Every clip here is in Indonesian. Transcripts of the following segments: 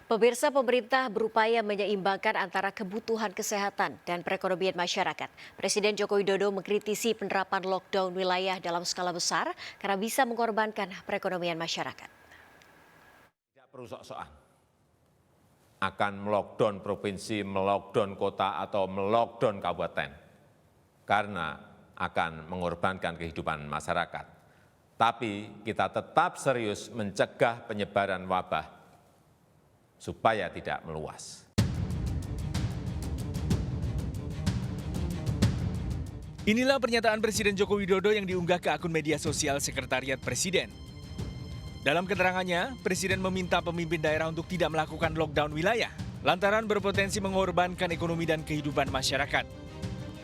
Pemirsa, pemerintah berupaya menyeimbangkan antara kebutuhan kesehatan dan perekonomian masyarakat. Presiden Joko Widodo mengkritisi penerapan lockdown wilayah dalam skala besar karena bisa mengorbankan perekonomian masyarakat. Tidak perlu sok-sokan akan melockdown provinsi, melockdown kota atau melockdown kabupaten karena akan mengorbankan kehidupan masyarakat. Tapi kita tetap serius mencegah penyebaran wabah supaya tidak meluas. Inilah pernyataan Presiden Joko Widodo yang diunggah ke akun media sosial Sekretariat Presiden. Dalam keterangannya, Presiden meminta pemimpin daerah untuk tidak melakukan lockdown wilayah lantaran berpotensi mengorbankan ekonomi dan kehidupan masyarakat.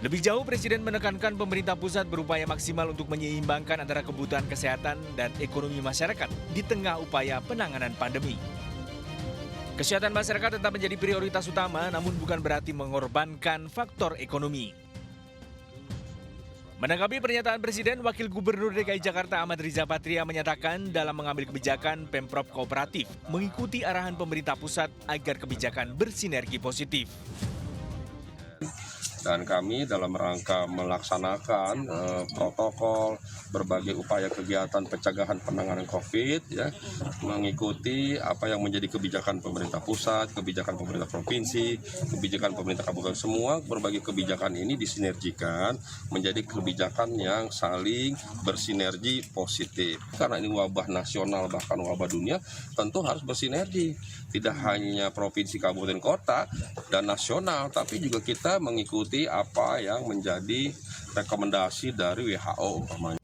Lebih jauh, Presiden menekankan pemerintah pusat berupaya maksimal untuk menyeimbangkan antara kebutuhan kesehatan dan ekonomi masyarakat di tengah upaya penanganan pandemi. Kesehatan masyarakat tetap menjadi prioritas utama, namun bukan berarti mengorbankan faktor ekonomi. Menanggapi pernyataan Presiden, Wakil Gubernur DKI Jakarta Ahmad Riza Patria menyatakan dalam mengambil kebijakan Pemprov kooperatif mengikuti arahan pemerintah pusat agar kebijakan bersinergi positif. Dan kami dalam rangka melaksanakan protokol berbagai upaya kegiatan pencegahan penanganan COVID, ya, mengikuti apa yang menjadi kebijakan pemerintah pusat, kebijakan pemerintah provinsi, kebijakan pemerintah kabupaten, semua berbagai kebijakan ini disinergikan menjadi kebijakan yang saling bersinergi positif. Karena ini wabah nasional bahkan wabah dunia, tentu harus bersinergi. Tidak hanya provinsi, kabupaten, kota, dan nasional, tapi juga kita mengikuti apa yang menjadi rekomendasi dari WHO umpamanya.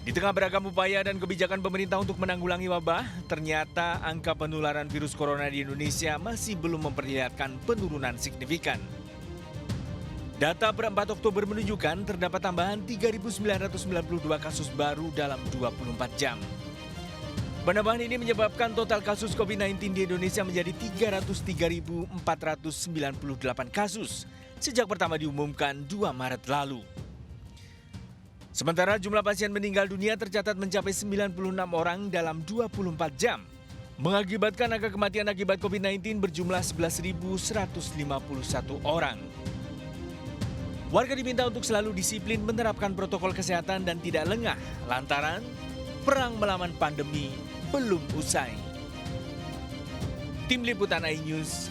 Di tengah beragam upaya dan kebijakan pemerintah untuk menanggulangi wabah, ternyata angka penularan virus corona di Indonesia masih belum memperlihatkan penurunan signifikan. Data per 4 Oktober menunjukkan terdapat tambahan 3.992 kasus baru dalam 24 jam. Penambahan ini menyebabkan total kasus COVID-19 di Indonesia menjadi 303.498 kasus sejak pertama diumumkan 2 Maret lalu. Sementara jumlah pasien meninggal dunia tercatat mencapai 96 orang dalam 24 jam, mengakibatkan angka kematian akibat COVID-19 berjumlah 11.151 orang. Warga diminta untuk selalu disiplin menerapkan protokol kesehatan dan tidak lengah lantaran perang melawan pandemi belum usai. Tim Liputan iNews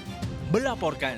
melaporkan.